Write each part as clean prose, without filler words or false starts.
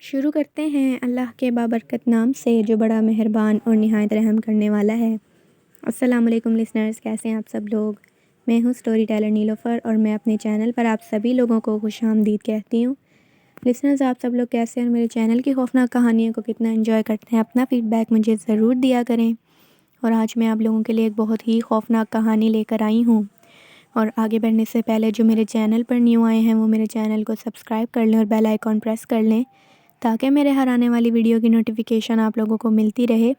शुरू करते हैं अल्लाह के बाबरकत नाम से जो बड़ा मेहरबान और निहायत रहम करने वाला है। अस्सलाम वालेकुम लिसनर्स, कैसे हैं आप सब लोग। मैं हूँ स्टोरी टेलर नीलोफ़र और मैं अपने चैनल पर आप सभी लोगों को खुशामदीद कहती हूँ। लिसनर्स, आप सब लोग कैसे हैं और मेरे चैनल की खौफनाक कहानियों को कितना एंजॉय करते हैं, अपना फ़ीडबैक मुझे ज़रूर दिया करें। और आज मैं आप लोगों के लिए एक बहुत ही खौफनाक कहानी लेकर आई हूँ। और आगे बढ़ने से पहले जो मेरे चैनल पर न्यू आए हैं वो मेरे चैनल को सब्सक्राइब कर लें और बेल आइकॉन प्रेस कर लें, ताकि मेरे हर आने वाली वीडियो की नोटिफिकेशन आप लोगों को मिलती रहे।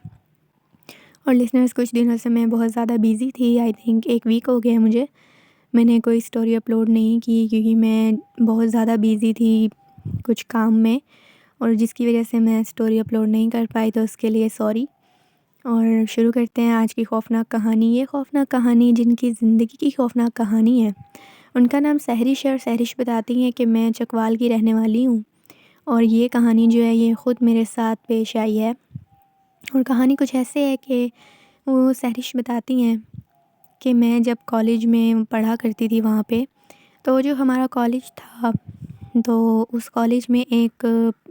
और लिसनर्स, कुछ दिनों से मैं बहुत ज़्यादा बिज़ी थी। आई थिंक 1 वीक हो गया मुझे। मैंने कोई स्टोरी अपलोड नहीं की क्योंकि मैं बहुत ज़्यादा बिज़ी थी कुछ काम में, और जिसकी वजह से मैं स्टोरी अपलोड नहीं कर पाई, तो उसके लिए सॉरी। और शुरू करते हैं आज की खौफनाक कहानी। ये खौफनाक कहानी जिनकी ज़िंदगी की खौफनाक कहानी है, उनका नाम सहरिश है। और सहरिश बताती हैं कि मैं चकवाल की रहने वाली हूँ और ये कहानी जो है ये ख़ुद मेरे साथ पेश आई है। और कहानी कुछ ऐसे है कि वो सहरिश बताती हैं कि मैं जब कॉलेज में पढ़ा करती थी वहाँ पे, तो जो हमारा कॉलेज था, तो उस कॉलेज में एक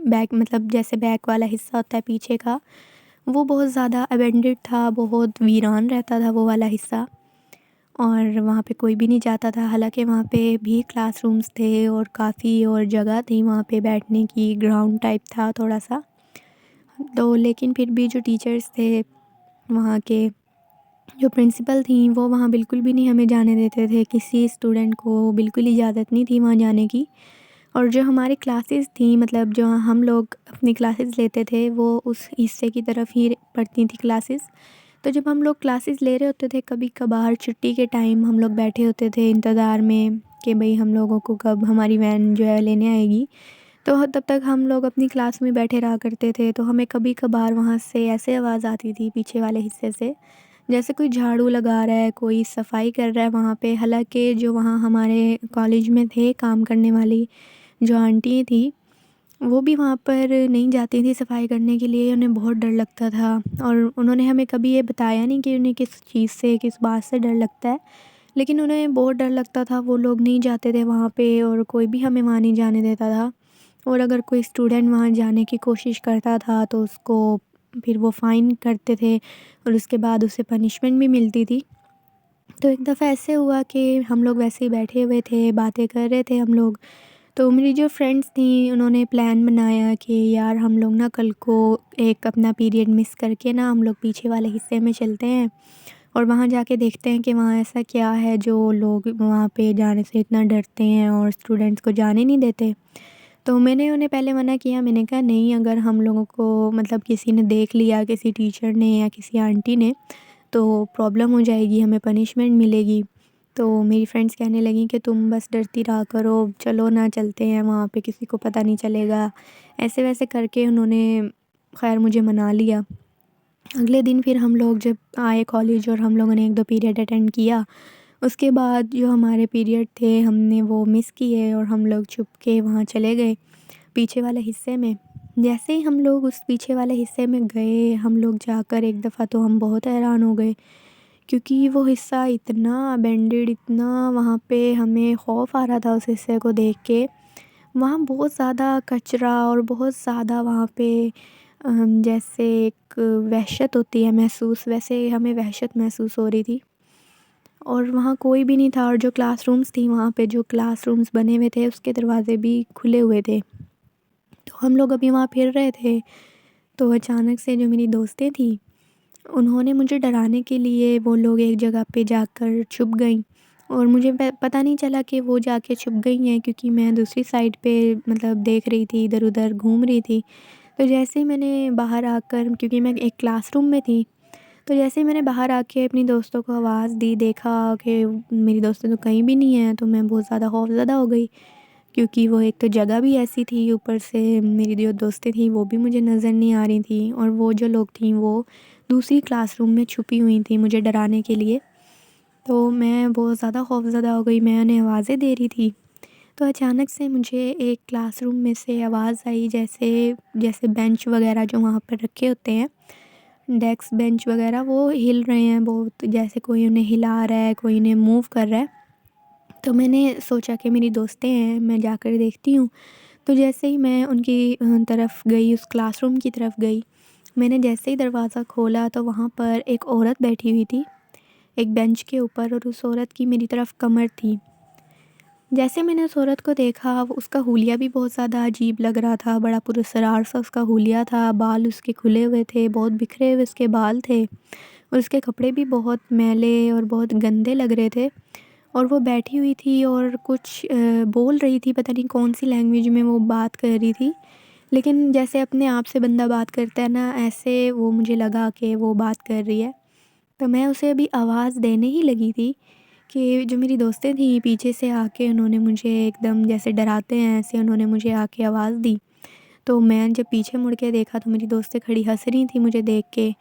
बैक मतलब जैसे बैक वाला हिस्सा होता है पीछे का, वो बहुत ज़्यादा अबेंडेड था, बहुत वीरान रहता था वो वाला हिस्सा। और वहाँ पे कोई भी नहीं जाता था। हालाँकि वहाँ पे भी क्लासरूम्स थे और काफ़ी और जगह थी वहाँ पे बैठने की, ग्राउंड टाइप था थोड़ा-सा। तो लेकिन फिर भी जो टीचर्स थे वहाँ के, जो प्रिंसिपल थीं, वो वहाँ बिल्कुल भी नहीं हमें जाने देते थे। किसी स्टूडेंट को बिल्कुल इजाज़त नहीं थी वहाँ जाने की। और जो हमारी क्लासेस थी, मतलब जो हम लोग अपनी क्लासेस लेते थे, वो उस हिस्से की तरफ ही पड़ती थी क्लासेस। तो जब हम लोग क्लासेस ले रहे होते थे, कभी-कभार छुट्टी के टाइम हम लोग बैठे होते थे इंतज़ार में कि भई हम लोगों को कब हमारी वैन जो है लेने आएगी। तो तब तक हम लोग अपनी क्लास में बैठे रहा करते थे। तो हमें कभी-कभार वहाँ से ऐसे आवाज़ आती थी पीछे वाले हिस्से से, जैसे कोई झाड़ू लगा रहा है, कोई सफाई कर रहा है वहाँ पे। हालाँकि जो वहाँ हमारे कॉलेज में थे काम करने वाली जो आंटी थी, वो भी वहाँ पर नहीं जाती थी सफाई करने के लिए, उन्हें बहुत डर लगता था। और उन्होंने हमें कभी ये बताया नहीं कि उन्हें किस चीज़ से, किस बात से डर लगता है। लेकिन उन्हें बहुत डर लगता था, वो लोग नहीं जाते थे वहाँ पे और कोई भी हमें वहाँ नहीं जाने देता था। और अगर कोई स्टूडेंट वहाँ जाने की कोशिश करता था तो उसको फिर वो फ़ाइन करते थे और उसके बाद उसे पनिशमेंट भी मिलती थी। तो एक दफ़ा ऐसे हुआ कि हम लोग वैसे ही बैठे हुए थे, बातें कर रहे थे हम लोग। तो मेरी जो फ्रेंड्स थीं उन्होंने प्लान बनाया कि यार हम लोग ना कल को एक अपना पीरियड मिस करके ना हम लोग पीछे वाले हिस्से में चलते हैं और वहाँ जाके देखते हैं कि वहाँ ऐसा क्या है जो लोग वहाँ पे जाने से इतना डरते हैं और स्टूडेंट्स को जाने नहीं देते। तो मैंने उन्हें पहले मना किया। मैंने कहा नहीं, अगर हम लोगों को मतलब किसी ने देख लिया, किसी टीचर ने या किसी आंटी ने, तो प्रॉब्लम हो जाएगी, हमें पनिशमेंट मिलेगी। तो मेरी फ्रेंड्स कहने लगीं कि तुम बस डरती रहा करो, चलो ना चलते हैं वहाँ पे, किसी को पता नहीं चलेगा। ऐसे-वैसे करके उन्होंने ख़ैर मुझे मना लिया। अगले दिन फिर हम लोग जब आए कॉलेज और हम लोगों ने 1-2 पीरियड अटेंड किया, उसके बाद जो हमारे पीरियड थे हमने वो मिस किए और हम लोग छुप के वहाँ चले गए पीछे वाले हिस्से में। जैसे ही हम लोग उस पीछे वाले हिस्से में गए, हम लोग जाकर एक दफ़ा तो हम बहुत हैरान हो गए, क्योंकि वो हिस्सा इतना अबेंडेड, इतना वहाँ पे हमें खौफ आ रहा था उस हिस्से को देख के। वहाँ बहुत ज़्यादा कचरा और बहुत ज़्यादा वहाँ पे जैसे एक वहशत होती है महसूस, वैसे हमें वहशत महसूस हो रही थी। और वहाँ कोई भी नहीं था और जो क्लासरूम्स थी, वहाँ पे जो क्लासरूम्स बने हुए थे उसके दरवाज़े भी खुले हुए थे। तो हम लोग अभी वहाँ फिर रहे थे, तो अचानक से जो मेरी दोस्तें थीं, उन्होंने मुझे डराने के लिए वो लोग एक जगह पे जाकर छुप गईं। और मुझे पता नहीं चला कि वो जाके छुप गई हैं, क्योंकि मैं दूसरी साइड पे मतलब देख रही थी, इधर-उधर घूम रही थी। तो जैसे ही मैंने बाहर आकर, क्योंकि मैं एक क्लासरूम में थी, तो जैसे ही मैंने बाहर आके अपनी दोस्तों को आवाज़ दी, देखा कि मेरी दोस्तें तो कहीं भी नहीं हैं, तो मैं बहुत ज़्यादा खौफ़ज़दा हो गई। क्योंकि वो एक तो जगह भी ऐसी थी, ऊपर से मेरी जो दोस्तें थीं वो भी मुझे नज़र नहीं आ रही थीं और वो जो लोग थीं वो दूसरी क्लासरूम में छुपी हुई थीं मुझे डराने के लिए। तो मैं बहुत ज़्यादा खौफ़ज़दा हो गई, मैं उन्हें आवाज़ें दे रही थी। तो अचानक से मुझे एक क्लासरूम में से आवाज़ आई, जैसे जैसे बेंच वग़ैरह जो वहाँ पर रखे होते हैं, डेस्क बेंच वग़ैरह, वो हिल रहे हैं बहुत, जैसे कोई उन्हें हिला रहा है, कोई इन्हें मूव कर रहा है। तो मैंने सोचा कि मेरी दोस्तें हैं, मैं जाकर देखती हूँ। तो जैसे ही मैं उनकी तरफ गई, उस क्लासरूम की तरफ गई, मैंने जैसे ही दरवाज़ा खोला तो वहाँ पर एक औरत बैठी हुई थी, एक बेंच के ऊपर, और उस औरत की मेरी तरफ कमर थी। जैसे मैंने उस औरत को देखा, वो उसका हुलिया भी बहुत ज़्यादा अजीब लग रहा था, बड़ा पुरस्रार सा उसका हुलिया था, बाल उसके खुले हुए थे, बहुत बिखरे हुए उसके बाल थे, और उसके कपड़े भी बहुत मैले और बहुत गंदे लग रहे थे। और वो बैठी हुई थी और कुछ बोल रही थी, पता नहीं कौन-सी लैंग्वेज में वो बात कर रही थी। लेकिन जैसे अपने आप से बंदा बात करता है ना, ऐसे वो मुझे लगा कि वो बात कर रही है। तो मैं उसे अभी आवाज़ देने ही लगी थी कि जो मेरी दोस्तें थीं पीछे से आके उन्होंने मुझे एकदम जैसे डराते हैं, ऐसे उन्होंने मुझे आके आवाज़ दी। तो मैं जब पीछे मुड़ के देखा तो मेरी दोस्तें खड़ी हँस रही थी मुझे देख के,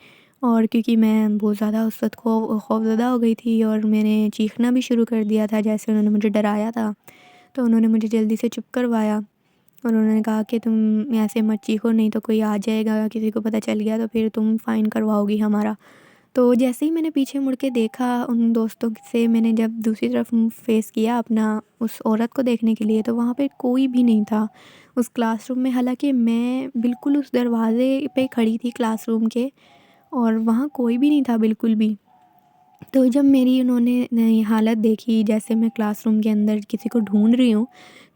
और क्योंकि मैं बहुत ज़्यादा उस वक़्त खौफ़ज़दा हो गई थी और मैंने चीखना भी शुरू कर दिया था जैसे उन्होंने मुझे डराया था। तो उन्होंने मुझे जल्दी से चुप करवाया और उन्होंने कहा कि तुम ऐसे मत चीखो, नहीं तो कोई आ जाएगा, किसी को पता चल गया तो फिर तुम फ़ाइन करवाओगी हमारा। तो जैसे ही मैंने पीछे मुड़ के देखा उन दोस्तों से, मैंने जब दूसरी तरफ मुँह फ़ेस किया अपना उस औरत को देखने के लिए, तो वहाँ पे कोई भी नहीं था उस क्लासरूम में। हालाँकि मैं बिल्कुल उस दरवाज़े पे खड़ी थी क्लासरूम के, और वहाँ कोई भी नहीं था बिल्कुल भी। तो जब मेरी उन्होंने नई हालत देखी, जैसे मैं क्लासरूम के अंदर किसी को ढूँढ रही हूँ,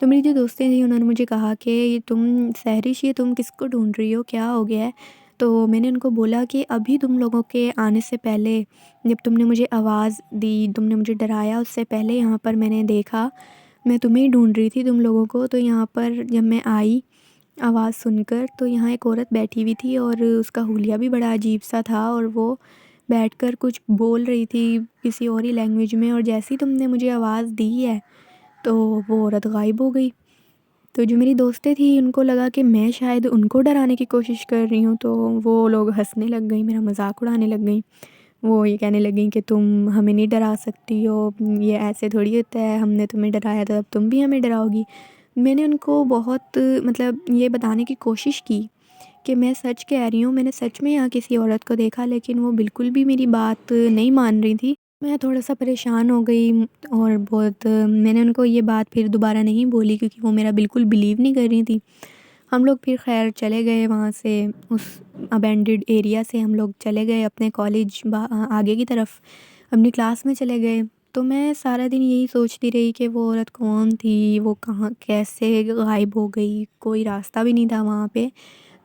तो मेरी जो दोस्तें थी उन्होंने मुझे कहा कि ये तुम सहरिश, ये तुम किसको ढूँढ रही हो? क्या हो गया है? तो मैंने उनको बोला कि अभी तुम लोगों के आने से पहले, जब तुमने मुझे आवाज़ दी, तुमने मुझे डराया, उससे पहले यहाँ पर मैंने देखा, मैं तुम्हें ही ढूँढ रही थी तुम लोगों को। तो यहाँ पर जब मैं आई आवाज़ सुनकर, तो यहाँ एक औरत बैठी हुई थी और उसका हुलिया भी बड़ा अजीब-सा था, और वो बैठकर कुछ बोल रही थी किसी और ही लैंग्वेज में, और जैसे ही तुमने मुझे आवाज़ दी है, तो वो औरत गायब हो गई। तो जो मेरी दोस्तें थी उनको लगा कि मैं शायद उनको डराने की कोशिश कर रही हूँ, तो वो लोग हँसने लग गईं, मेरा मज़ाक उड़ाने लग गईं। वो ये कहने लगी कि तुम हमें नहीं डरा सकती हो, ये ऐसे थोड़ी होता है, हमने तुम्हें डराया तो अब तुम भी हमें डराओगी। मैंने उनको बहुत मतलब ये बताने की कोशिश की कि मैं सच कह रही हूँ, मैंने सच में यहाँ किसी औरत को देखा, लेकिन वो बिल्कुल भी मेरी बात नहीं मान रही थी। मैं थोड़ा-सा परेशान हो गई और बहुत मैंने उनको ये बात फिर दोबारा नहीं बोली, क्योंकि वो मेरा बिल्कुल बिलीव नहीं कर रही थी। हम लोग फिर ख़ैर चले गए वहाँ से, उस अबैंडन्ड एरिया से हम लोग चले गए अपने कॉलेज आगे की तरफ, अपनी क्लास में चले गए। तो मैं सारा दिन यही सोचती रही कि वो औरत कौन थी? वो कहाँ कैसे गायब हो गई? कोई रास्ता भी नहीं था वहाँ पे।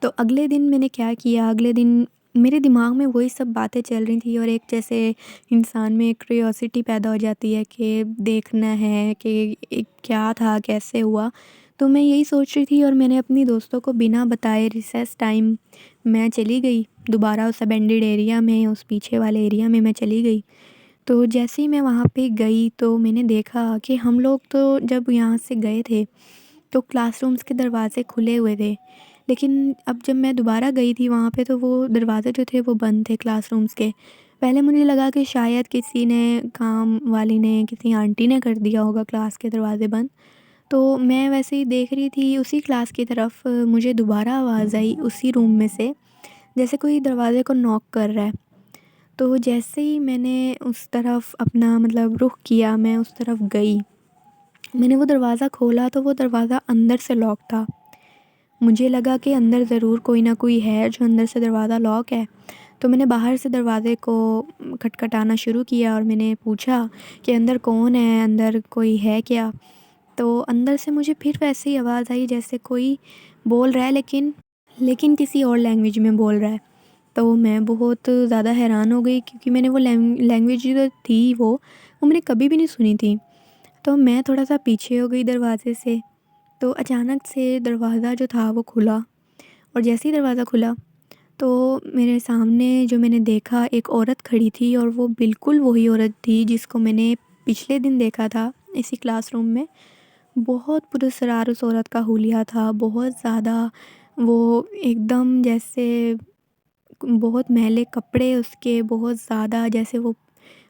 तो अगले दिन मैंने क्या किया, अगले दिन मेरे दिमाग में वही सब बातें चल रही थी, और एक जैसे इंसान में क्यूरियोसिटी पैदा हो जाती है कि देखना है कि क्या था, कैसे हुआ। तो मैं यही सोच रही थी, और मैंने अपनी दोस्तों को बिना बताए रिसेस टाइम मैं चली गई दोबारा उस अबैंडन्ड एरिया में, उस पीछे वाले एरिया में मैं चली गई। तो जैसे ही मैं वहाँ पे गई तो मैंने देखा कि हम लोग तो जब यहाँ से गए थे तो क्लासरूम्स के दरवाज़े खुले हुए थे। लेकिन अब जब मैं दोबारा गई थी वहाँ पे, तो वो दरवाज़े जो थे वो बंद थे क्लासरूम्स के। पहले मुझे लगा कि शायद किसी ने, काम वाली ने, किसी आंटी ने कर दिया होगा क्लास के दरवाज़े बंद। तो मैं वैसे ही देख रही थी उसी क्लास की तरफ, मुझे दोबारा आवाज़ आई उसी रूम में से, जैसे कोई दरवाज़े को नॉक कर रहा है। तो जैसे ही मैंने उस तरफ अपना मतलब रुख किया, मैं उस तरफ गई, मैंने वो दरवाज़ा खोला तो वो दरवाज़ा अंदर से लॉक था। मुझे लगा कि अंदर ज़रूर कोई ना कोई है जो अंदर से दरवाज़ा लॉक है। तो मैंने बाहर से दरवाज़े को खटखटाना शुरू किया और मैंने पूछा कि अंदर कौन है? अंदर कोई है क्या? तो अंदर से मुझे फिर वैसे ही आवाज़ आई जैसे कोई बोल रहा है, लेकिन किसी और लैंग्वेज में बोल रहा है। तो मैं बहुत ज़्यादा हैरान हो गई, क्योंकि मैंने वो लैंग्वेज जो थी वो मैंने कभी भी नहीं सुनी थी। तो मैं थोड़ा-सा पीछे हो गई दरवाज़े से, तो अचानक से दरवाज़ा जो था वो खुला, और जैसे ही दरवाज़ा खुला तो मेरे सामने जो मैंने देखा, एक औरत खड़ी थी, और वो बिल्कुल वही औरत थी जिसको मैंने पिछले दिन देखा था इसी क्लासरूम में। बहुत पुरस्कार उस औरत का हुलिया था, बहुत ज़्यादा, वो एकदम जैसे बहुत मैले कपड़े उसके, बहुत ज़्यादा जैसे वो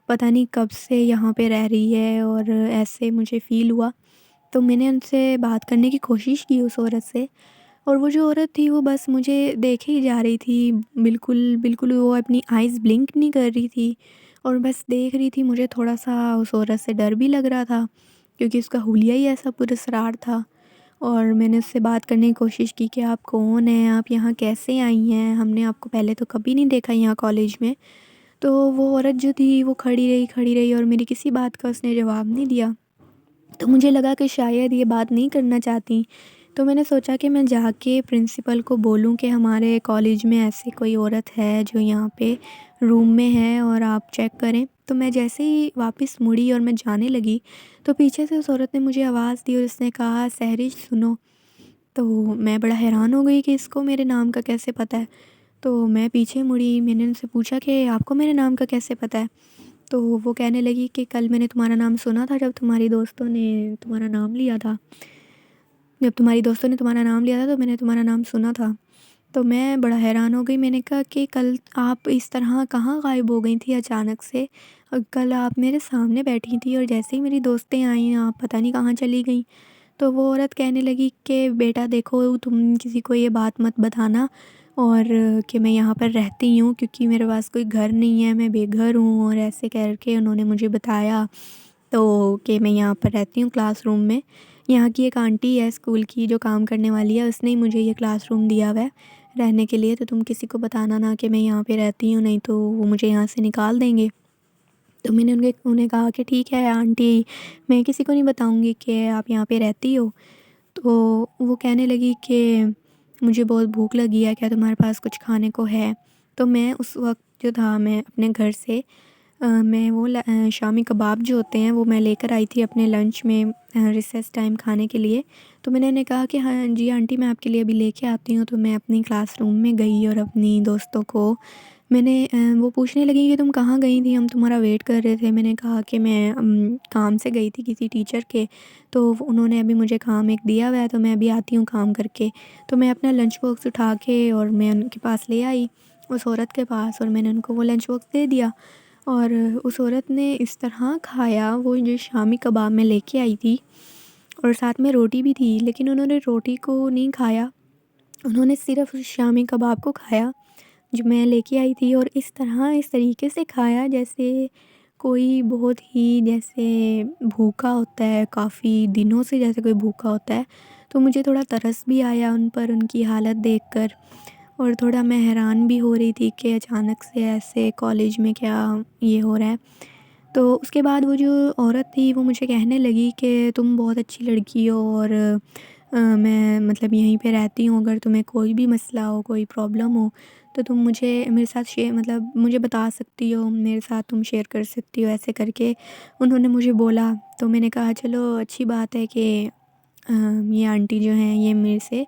पता नहीं कब से यहाँ पे रह रही है, और ऐसे मुझे फ़ील हुआ। तो मैंने उनसे बात करने की कोशिश की उस औरत से, और वो जो औरत थी वो बस मुझे देखे ही जा रही थी, बिल्कुल वो अपनी आइज़ ब्लिंक नहीं कर रही थी, और बस देख रही थी मुझे। थोड़ा-सा उस औरत से डर भी लग रहा था, क्योंकि उसका हुलिया ही ऐसा पुरस्कार था। और मैंने उससे बात करने की कोशिश की कि आप कौन हैं? आप यहाँ कैसे आई हैं? हमने आपको पहले तो कभी नहीं देखा यहाँ कॉलेज में। तो वो औरत जो थी वो खड़ी रही और मेरी किसी बात का उसने जवाब नहीं दिया। तो मुझे लगा कि शायद ये बात नहीं करना चाहती। तो मैंने सोचा कि मैं जाके प्रिंसिपल को बोलूँ कि हमारे कॉलेज में ऐसी कोई औरत है जो यहाँ पे रूम में है और आप चेक करें। तो मैं जैसे ही वापस मुड़ी और मैं जाने लगी, तो पीछे से उस औरत ने मुझे आवाज़ दी और उसने कहा, सहरिश सुनो। तो मैं बड़ा हैरान हो गई कि इसको मेरे नाम का कैसे पता है। तो मैं पीछे मुड़ी, मैंने उनसे पूछा कि आपको मेरे नाम का कैसे पता है? तो वो कहने लगी कि कल मैंने तुम्हारा नाम सुना था, जब तुम्हारी दोस्तों ने तुम्हारा नाम लिया था। जब तुम्हारी दोस्तों ने तुम्हारा नाम लिया था तो मैंने तुम्हारा नाम सुना था। तो मैं बड़ा हैरान हो गई, मैंने कहा कि कल आप इस तरह कहाँ गायब हो गई थी अचानक से? कल आप मेरे सामने बैठी थी और जैसे ही मेरी दोस्तें आईं आप पता नहीं कहाँ चली गईं। तो वो औरत कहने लगी कि बेटा देखो, तुम किसी को ये बात मत बताना और कि मैं यहाँ पर रहती हूँ, क्योंकि मेरे पास कोई घर नहीं है, मैं बेघर हूँ। और ऐसे करके उन्होंने मुझे बताया तो कि मैं यहाँ पर रहती हूँ क्लासरूम में। यहाँ की एक आंटी है स्कूल की जो काम करने वाली है, उसने ही मुझे ये क्लासरूम दिया हुआ है रहने के लिए। तो तुम किसी को बताना ना कि मैं यहाँ पे रहती हूँ, नहीं तो वो मुझे यहाँ से निकाल देंगे। तो मैंने उन्हें कहा कि ठीक है आंटी, मैं किसी को नहीं बताऊँगी कि आप यहाँ पे रहती हो। तो वो कहने लगी कि मुझे बहुत भूख लगी है, क्या तुम्हारे पास कुछ खाने को है? तो मैं उस वक़्त जो था, मैं अपने घर से मैं वो शामी कबाब जो होते हैं वो मैं लेकर आई थी अपने लंच में रिसेस टाइम खाने के लिए। तो मैंने उन्हें कहा कि हाँ जी आंटी, मैं आपके लिए अभी लेके आती हूँ। तो मैं अपनी क्लासरूम में गई और अपनी दोस्तों को मैंने वो पूछने लगी कि तुम कहाँ गई थी? हम तुम्हारा वेट कर रहे थे। मैंने कहा कि मैं काम से गई थी किसी टीचर के, तो उन्होंने अभी मुझे काम एक दिया हुआ है, तो मैं अभी आती हूँ काम करके। तो मैं अपना लंच बॉक्स उठा के और मैं उनके पास ले आई, उस औरत के पास, और मैंने उनको वो लंच बॉक्स दे दिया। और उस औरत ने इस तरह खाया वो जो शामी कबाब मैं लेके आई थी, और साथ में रोटी भी थी, लेकिन उन्होंने रोटी को नहीं खाया, उन्होंने सिर्फ़ उस शामी कबाब को खाया जो मैं लेके आई थी। और इस तरीके से खाया जैसे कोई बहुत ही जैसे भूखा होता है, काफ़ी दिनों से जैसे कोई भूखा होता है। तो मुझे थोड़ा तरस भी आया उन पर, उनकी हालत देखकर। और थोड़ा मैं हैरान भी हो रही थी कि अचानक से ऐसे कॉलेज में क्या ये हो रहा है। तो उसके बाद वो जो औरत थी वो मुझे कहने लगी कि तुम बहुत अच्छी लड़की हो और मैं मतलब यहीं पे रहती हूँ, अगर तुम्हें कोई भी मसला हो, कोई प्रॉब्लम हो, तो तुम मुझे मेरे साथ मतलब मुझे बता सकती हो, मेरे साथ तुम शेयर कर सकती हो, ऐसे करके उन्होंने मुझे बोला। तो मैंने कहा चलो अच्छी बात है कि ये आंटी जो हैं ये मेरे से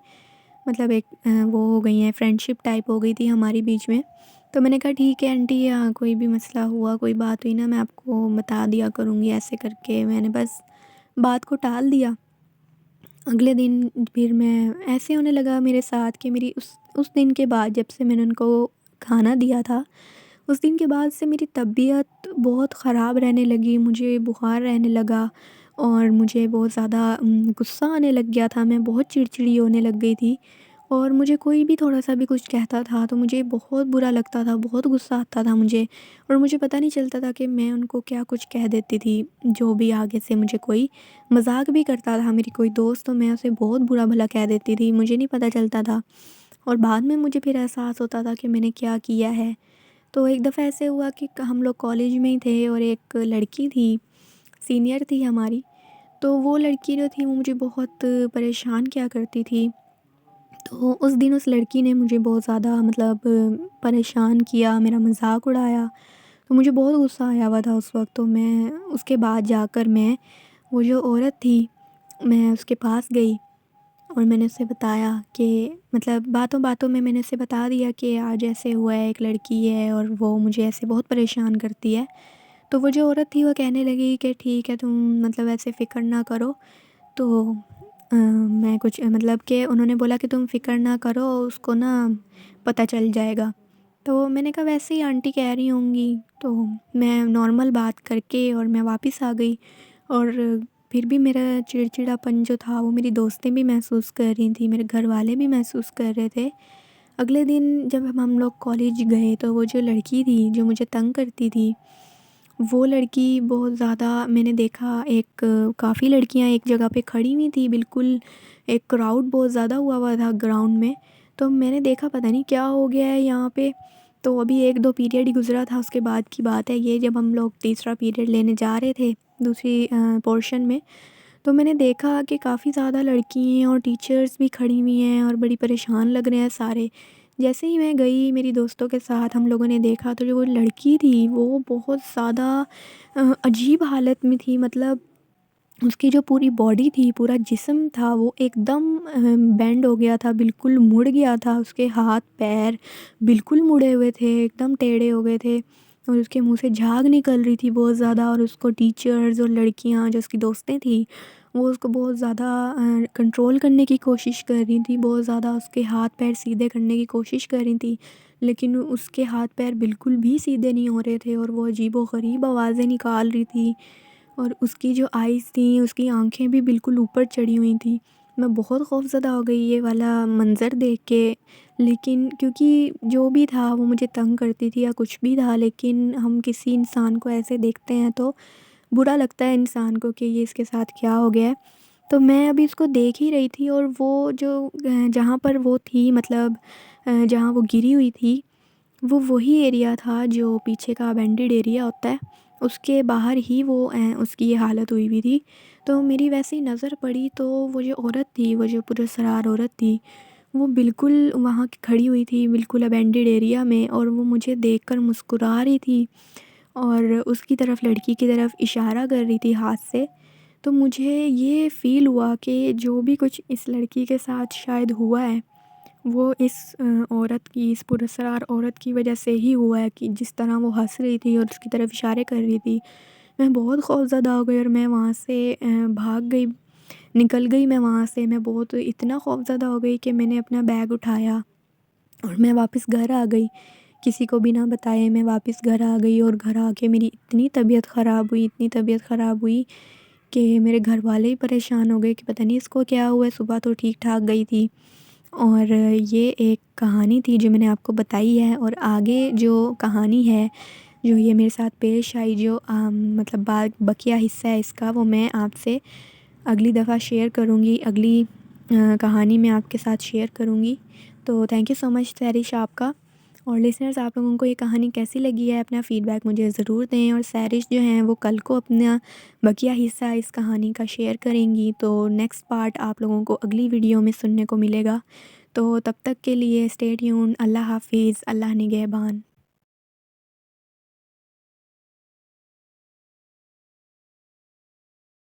मतलब एक वो हो गई हैं, फ्रेंडशिप टाइप हो गई थी हमारी बीच में। तो मैंने कहा ठीक है आंटी, कोई भी मसला हुआ, कोई बात हुई ना, मैं आपको बता दिया करूँगी, ऐसे करके मैंने बस बात को टाल दिया। अगले दिन फिर मैं ऐसे होने लगा मेरे साथ कि मेरी उस दिन के बाद, जब से मैंने उनको खाना दिया था, उस दिन के बाद से मेरी तबीयत बहुत ख़राब रहने लगी, मुझे बुखार रहने लगा और मुझे बहुत ज़्यादा गुस्सा आने लग गया था, मैं बहुत चिड़चिड़ी होने लग गई थी। और मुझे कोई भी थोड़ा-सा भी कुछ कहता था तो मुझे बहुत बुरा लगता था, बहुत गुस्सा आता था मुझे, और मुझे पता नहीं चलता था कि मैं उनको क्या कुछ कह देती थी। जो भी आगे से मुझे कोई मज़ाक भी करता था, मेरी कोई दोस्त, तो मैं उसे बहुत बुरा-भला कह देती थी, मुझे नहीं पता चलता था। और बाद में मुझे फिर एहसास होता था कि मैंने क्या किया है। तो एक दफ़ा ऐसे हुआ कि हम लोग कॉलेज में ही थे और एक लड़की थी, सीनियर थी हमारी, तो वो लड़की जो थी वो मुझे बहुत परेशान किया करती थी। तो उस दिन उस लड़की ने मुझे बहुत ज़्यादा मतलब परेशान किया, मेरा मज़ाक उड़ाया, तो मुझे बहुत गुस्सा आया हुआ था उस वक़्त। तो मैं उसके बाद जाकर मैं वो जो औरत थी, मैं उसके पास गई और मैंने उसे बताया कि मतलब बातों-बातों में मैंने उसे बता दिया कि आज ऐसे हुआ है, एक लड़की है और वो मुझे ऐसे बहुत परेशान करती है। तो वो जो औरत थी वो कहने लगी कि ठीक है, तुम मतलब ऐसे फ़िक्र ना करो। तो मैं कुछ मतलब कि उन्होंने बोला कि तुम फ़िक्र ना करो, उसको ना पता चल जाएगा। तो मैंने कहा वैसे ही आंटी कह रही होंगी, तो मैं नॉर्मल बात करके और मैं वापस आ गई। और फिर भी मेरा चिड़चिड़ापन जो था वो मेरी दोस्तें भी महसूस कर रही थी, मेरे घर वाले भी महसूस कर रहे थे। अगले दिन जब हम लोग कॉलेज गए तो वो जो लड़की थी जो मुझे तंग करती थी, वो लड़की बहुत ज़्यादा मैंने देखा, एक काफ़ी लड़कियां एक जगह पे खड़ी हुई थी, बिल्कुल एक क्राउड बहुत ज़्यादा हुआ हुआ था ग्राउंड में। तो मैंने देखा पता नहीं क्या हो गया है यहाँ पे। तो अभी 1-2 पीरियड ही गुजरा था, उसके बाद की बात है ये, जब हम लोग तीसरा पीरियड लेने जा रहे थे दूसरी पोर्शन में। तो मैंने देखा कि काफ़ी ज़्यादा लड़की हैं और टीचर्स भी खड़ी हुई हैं और बड़ी परेशान लग रहे हैं सारे। जैसे ही मैं गई मेरी दोस्तों के साथ, हम लोगों ने देखा तो जो वो लड़की थी वो बहुत ज़्यादा अजीब हालत में थी। मतलब उसकी जो पूरी बॉडी थी, पूरा जिस्म था, वो एकदम बेंड हो गया था, बिल्कुल मुड़ गया था। उसके हाथ-पैर बिल्कुल मुड़े हुए थे, एकदम टेढ़े हो गए थे और उसके मुँह से झाग निकल रही थी बहुत ज़्यादा। और उसको टीचर्स और लड़कियाँ जो उसकी दोस्तें थी, वो उसको बहुत ज़्यादा कंट्रोल करने की कोशिश कर रही थी, बहुत ज़्यादा उसके हाथ-पैर सीधे करने की कोशिश कर रही थी। लेकिन उसके हाथ-पैर बिल्कुल भी सीधे नहीं हो रहे थे और वो अजीबो-गरीब आवाज़ें निकाल रही थी। और उसकी जो आइज़ थी, उसकी आँखें भी बिल्कुल ऊपर चढ़ी हुई थी। मैं बहुत खौफ़ज़दा हो गई ये वाला मंज़र देख के। लेकिन क्योंकि जो भी था वो मुझे तंग करती थी या कुछ भी था, लेकिन हम किसी इंसान को ऐसे देखते हैं तो बुरा लगता है इंसान को कि ये इसके साथ क्या हो गया है। तो मैं अभी उसको देख ही रही थी और वो जो जहाँ पर वो थी, मतलब जहाँ वो गिरी हुई थी, वो वही एरिया था जो पीछे का अबैंडेड एरिया होता है, उसके बाहर ही वो उसकी ये हालत हुई हुई थी। तो मेरी वैसे ही नज़र पड़ी तो वो जो औरत थी, वो जो पुरस्कार औरत थी, वो बिल्कुल वहाँ खड़ी हुई थी, बिल्कुल अबैंडेड एरिया में, और वो मुझे देखकर मुस्कुरा रही थी और उसकी तरफ, लड़की की तरफ इशारा कर रही थी हाथ से। तो मुझे ये फ़ील हुआ कि जो भी कुछ इस लड़की के साथ शायद हुआ है, वो इस औरत की, इस पुरस्कार औरत की वजह से ही हुआ है, कि जिस तरह वो हँस रही थी और उसकी तरफ इशारे कर रही थी। मैं बहुत खौफ़ज़दा हो गई और मैं वहाँ से भाग गई, निकल गई मैं वहाँ से। मैं बहुत इतना खौफ़ज़दा हो गई कि मैंने अपना बैग उठाया और मैं वापस घर आ गई। किसी को बिना बताए मैं वापस घर आ गई और घर आके मेरी इतनी तबीयत ख़राब हुई, इतनी तबीयत ख़राब हुई कि मेरे घरवाले ही परेशान हो गए कि पता नहीं इसको क्या हुआ है, सुबह तो ठीक-ठाक गई थी। और ये एक कहानी थी जो मैंने आपको बताई है, और आगे जो कहानी है, जो ये मेरे साथ पेश आई, जो मतलब बकिया हिस्सा है इसका, वो मैं आपसे अगली दफ़ा शेयर करूँगी, अगली कहानी मैं आपके साथ शेयर करूँगी। तो थैंक यू सो मच सैरिश आपका। और लिसनर्स, आप लोगों को ये कहानी कैसी लगी है, अपना फ़ीडबैक मुझे ज़रूर दें। और सैरिश जो हैं वो कल को अपना बकिया हिस्सा इस कहानी का शेयर करेंगी, तो नेक्स्ट पार्ट आप लोगों को अगली वीडियो में सुनने को मिलेगा। तो तब तक के लिए स्टे ट्यून्ड। अल्लाह हाफ़िज़, अल्लाह निगहबान।